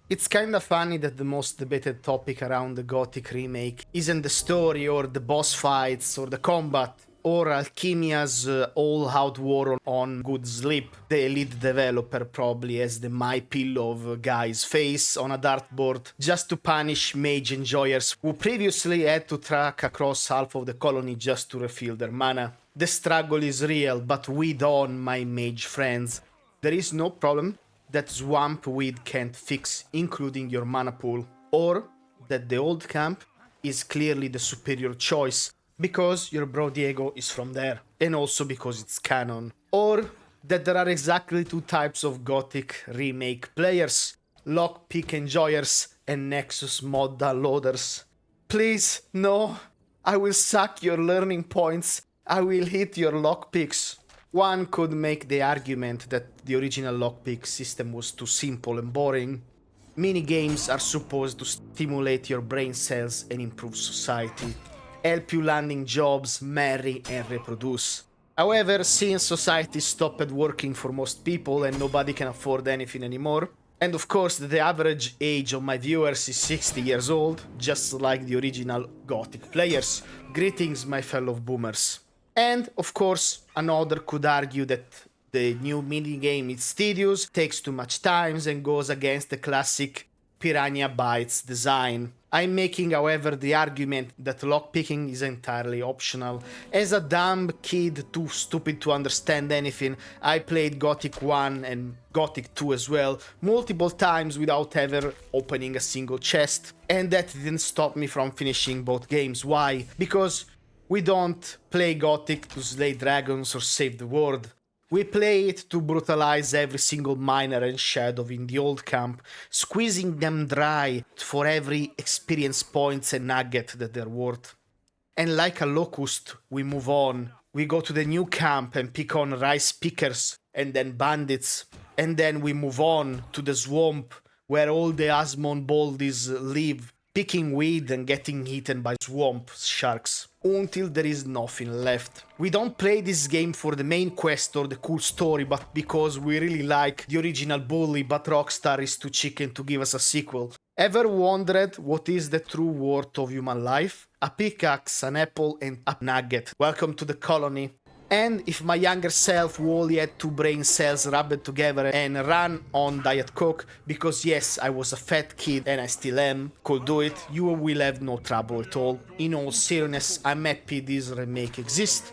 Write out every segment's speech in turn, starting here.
It's kinda funny that the most debated topic around the Gothic remake isn't the story or the boss fights or the combat or Alchemia's all-out war on good sleep. The elite developer probably has the my pillow of a guy's face on a dartboard just to punish mage enjoyers who previously had to track across half of the colony just to refill their mana. The struggle is real, but weed on, my mage friends. There is no problem that swamp weed can't fix, including your mana pool, or that the old camp is clearly the superior choice because your bro Diego is from there, and also because it's canon, or that there are exactly two types of Gothic remake players: lockpick enjoyers and Nexus mod downloaders. Please, no, I will suck your learning points, I will hit your lockpicks. One could make the argument that the original lockpick system was too simple and boring. Minigames are supposed to stimulate your brain cells and improve society, help you landing jobs, marry and reproduce. However, since society stopped working for most people and nobody can afford anything anymore, and of course the average age of my viewers is 60 years old, just like the original Gothic players. Greetings, my fellow boomers. And of course, another could argue that the new minigame is tedious, takes too much time, and goes against the classic Piranha Bytes design. I'm making, however, the argument that lockpicking is entirely optional. As a dumb kid too stupid to understand anything, I played Gothic 1 and Gothic 2 as well, multiple times without ever opening a single chest. And that didn't stop me from finishing both games. Why? Because we don't play Gothic to slay dragons or save the world. We play it to brutalize every single miner and shadow in the old camp, squeezing them dry for every experience points and nugget that they're worth. And like a locust, we move on. We go to the new camp and pick on rice pickers and then bandits. And then we move on to the swamp where all the Asmon Baldies live, picking weed and getting eaten by swamp sharks, until there is nothing left. We don't play this game for the main quest or the cool story, but because we really like the original Bully, but Rockstar is too chicken to give us a sequel. Ever wondered what is the true worth of human life? A pickaxe, an apple, and a nugget. Welcome to the colony. And if my younger self only had two brain cells rubbed together and ran on Diet Coke, because yes, I was a fat kid and I still am, could do it, you will have no trouble at all. In all seriousness, I'm happy this remake exists.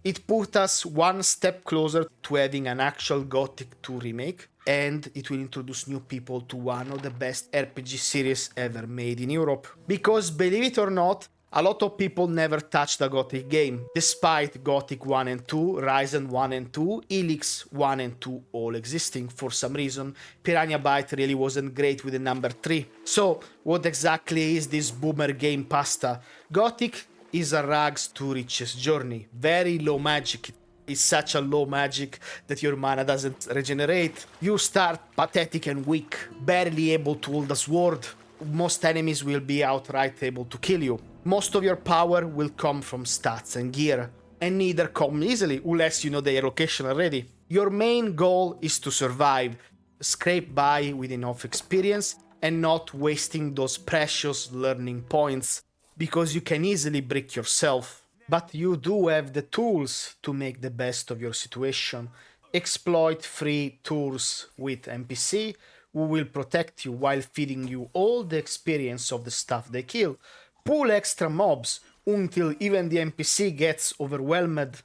It put us one step closer to having an actual Gothic 2 remake, and it will introduce new people to one of the best RPG series ever made in Europe. Because believe it or not, a lot of people never touched a Gothic game, despite Gothic 1 and 2, Ryzen 1 and 2, Helix 1 and 2 all existing. For some reason, Piranha Byte really wasn't great with the number 3. So, what exactly is this boomer game pasta? Gothic is a rags to riches journey. Very low magic. It's such a low magic that your mana doesn't regenerate. You start pathetic and weak, barely able to hold a sword. Most enemies will be outright able to kill you. Most of your power will come from stats and gear, and neither come easily unless you know their location already. Your main goal is to survive, scrape by with enough experience, and not wasting those precious learning points, because you can easily brick yourself. But you do have the tools to make the best of your situation. Exploit free tools with NPC, who will protect you while feeding you all the experience of the stuff they kill. Pull extra mobs until even the NPC gets overwhelmed,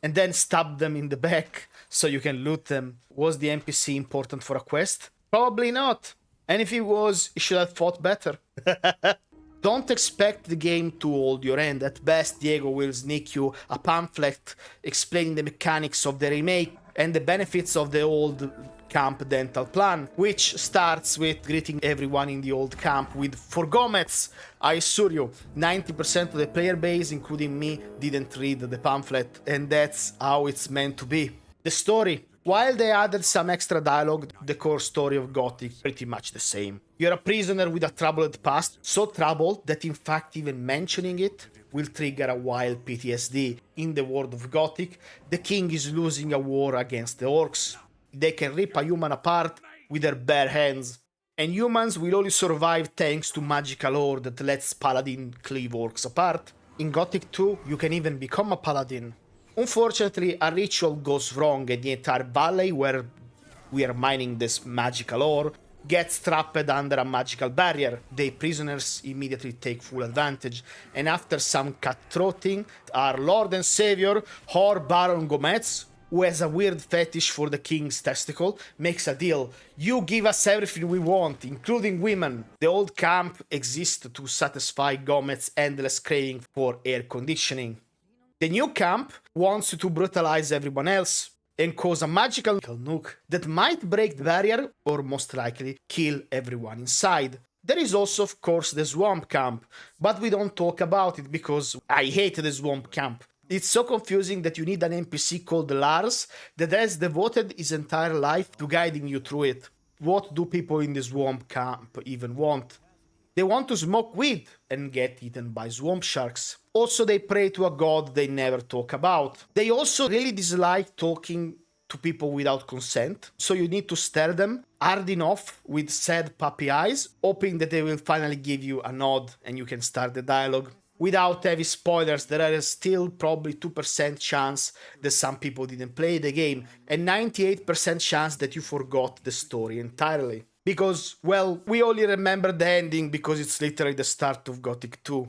and then stab them in the back so you can loot them. Was the NPC important for a quest? Probably not. And if he was, he should have fought better. Don't expect the game to hold your hand. At best, Diego will sneak you a pamphlet explaining the mechanics of the remake and the benefits of the old camp dental plan, which starts with greeting everyone in the old camp with "Forgomets." I assure you, 90% of the player base, including me, didn't read the pamphlet, and that's how it's meant to be. The story. While they added some extra dialogue, the core story of Gothic pretty much the same. You're a prisoner with a troubled past, so troubled that in fact even mentioning it will trigger a wild PTSD. In the world of Gothic, the king is losing a war against the orcs. They can rip a human apart with their bare hands. And humans will only survive thanks to magical ore that lets paladin cleave orcs apart. In Gothic 2, you can even become a paladin. Unfortunately, a ritual goes wrong and the entire valley where we are mining this magical ore gets trapped under a magical barrier. The prisoners immediately take full advantage, and after some cutthroating, our Lord and Savior, Hor Baron Gomez, who has a weird fetish for the king's testicle, makes a deal. You give us everything we want, including women. The old camp exists to satisfy Gomez's endless craving for air conditioning. The new camp wants to brutalize everyone else and cause a magical nuke that might break the barrier or most likely kill everyone inside. There is also, of course, the swamp camp, but we don't talk about it because I hate the swamp camp. It's so confusing that you need an NPC called Lars that has devoted his entire life to guiding you through it. What do people in the swamp camp even want? They want to smoke weed and get eaten by swamp sharks. Also, they pray to a god they never talk about. They also really dislike talking to people without consent, so you need to stare them hard enough with sad puppy eyes, hoping that they will finally give you a nod and you can start the dialogue. Without heavy spoilers, there is still probably 2% chance that some people didn't play the game, and 98% chance that you forgot the story entirely. Because, well, we only remember the ending because it's literally the start of Gothic 2.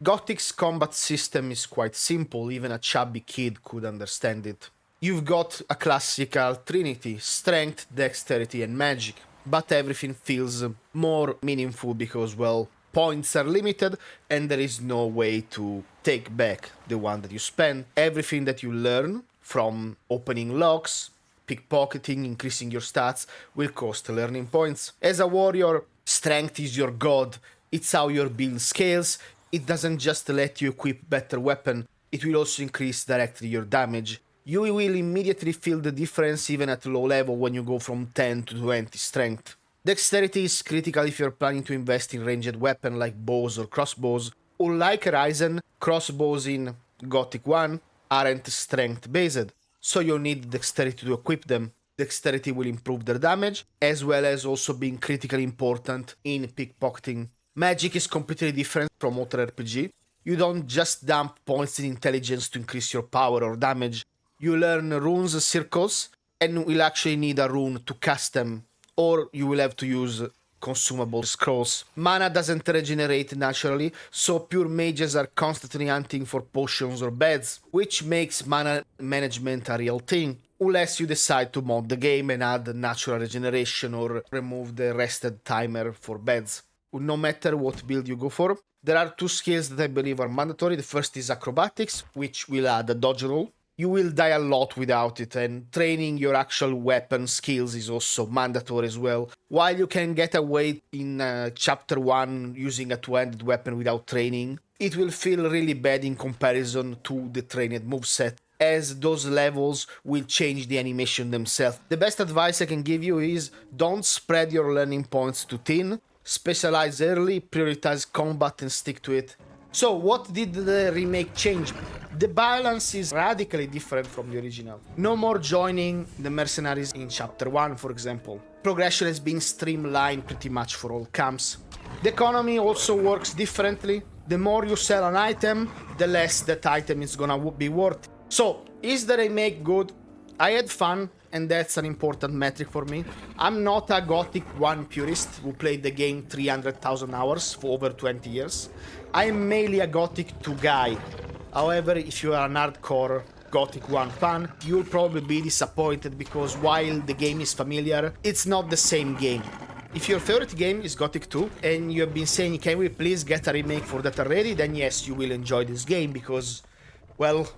Gothic's combat system is quite simple, even a chubby kid could understand it. You've got a classical trinity, strength, dexterity and magic, but everything feels more meaningful because, well, points are limited and there is no way to take back the one that you spend. Everything that you learn, from opening locks, pickpocketing, increasing your stats, will cost learning points. As a warrior, strength is your god. It's how your build scales. It doesn't just let you equip better weapon, it will also increase directly your damage. You will immediately feel the difference even at low level when you go from 10 to 20 strength. Dexterity is critical if you're planning to invest in ranged weapon like bows or crossbows. Unlike Ryzen, crossbows in Gothic 1 aren't strength based, so you'll need dexterity to equip them. Dexterity will improve their damage, as well as also being critically important in pickpocketing. Magic is completely different from other RPG. You don't just dump points in intelligence to increase your power or damage. You learn runes circles, and will actually need a rune to cast them, or you will have to use consumable scrolls. Mana doesn't regenerate naturally, so pure mages are constantly hunting for potions or beds, which makes mana management a real thing, unless you decide to mod the game and add natural regeneration or remove the rested timer for beds. No matter what build you go for, there are two skills that I believe are mandatory. The first is acrobatics, which will add a dodge roll. You will die a lot without it, and training your actual weapon skills is also mandatory as well. While you can get away in chapter 1 using a two-handed weapon without training, it will feel really bad in comparison to the trained moveset, as those levels will change the animation themselves. The best advice I can give you is don't spread your learning points too thin, specialize early, prioritize combat and stick to it. So what did the remake change? The balance is radically different from the original. No more joining the mercenaries in chapter 1, for example. Progression has been streamlined pretty much for all camps. The economy also works differently. The more you sell an item, the less that item is gonna be worth. So, is the remake good? I had fun, and that's an important metric for me. I'm not a Gothic 1 purist who played the game 300,000 hours for over 20 years. I'm mainly a Gothic 2 guy. However, if you are an hardcore Gothic 1 fan, you'll probably be disappointed because while the game is familiar, it's not the same game. If your favorite game is Gothic 2 and you have been saying, can we please get a remake for that already, then yes, you will enjoy this game because, well,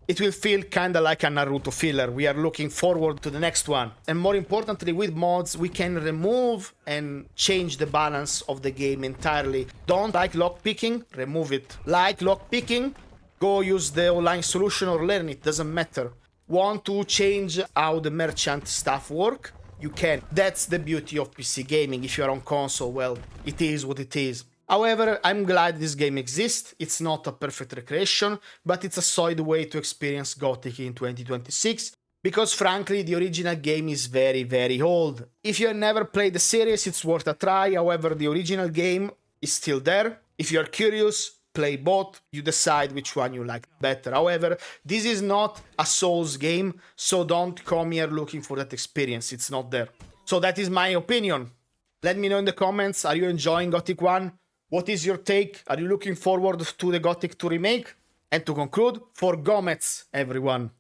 it will feel kinda like a Naruto filler. We are looking forward to the next one. And more importantly, with mods, we can remove and change the balance of the game entirely. Don't like lockpicking? Remove it. Like lockpicking? Go use the online solution or learn it, doesn't matter. Want to change how the merchant stuff work? You can. That's the beauty of PC gaming. If you're on console, well, it is what it is. However, I'm glad this game exists. It's not a perfect recreation, but it's a solid way to experience Gothic in 2026, because frankly the original game is very, very old. If you have never played the series, it's worth a try. However, the original game is still there. If you're curious, play both, you decide which one you like better. However, this is not a Souls game, so don't come here looking for that experience, it's not there. So that is my opinion. Let me know in the comments, are you enjoying Gothic 1? What is your take? Are you looking forward to the Gothic 2 remake? And to conclude, for Gomets, everyone.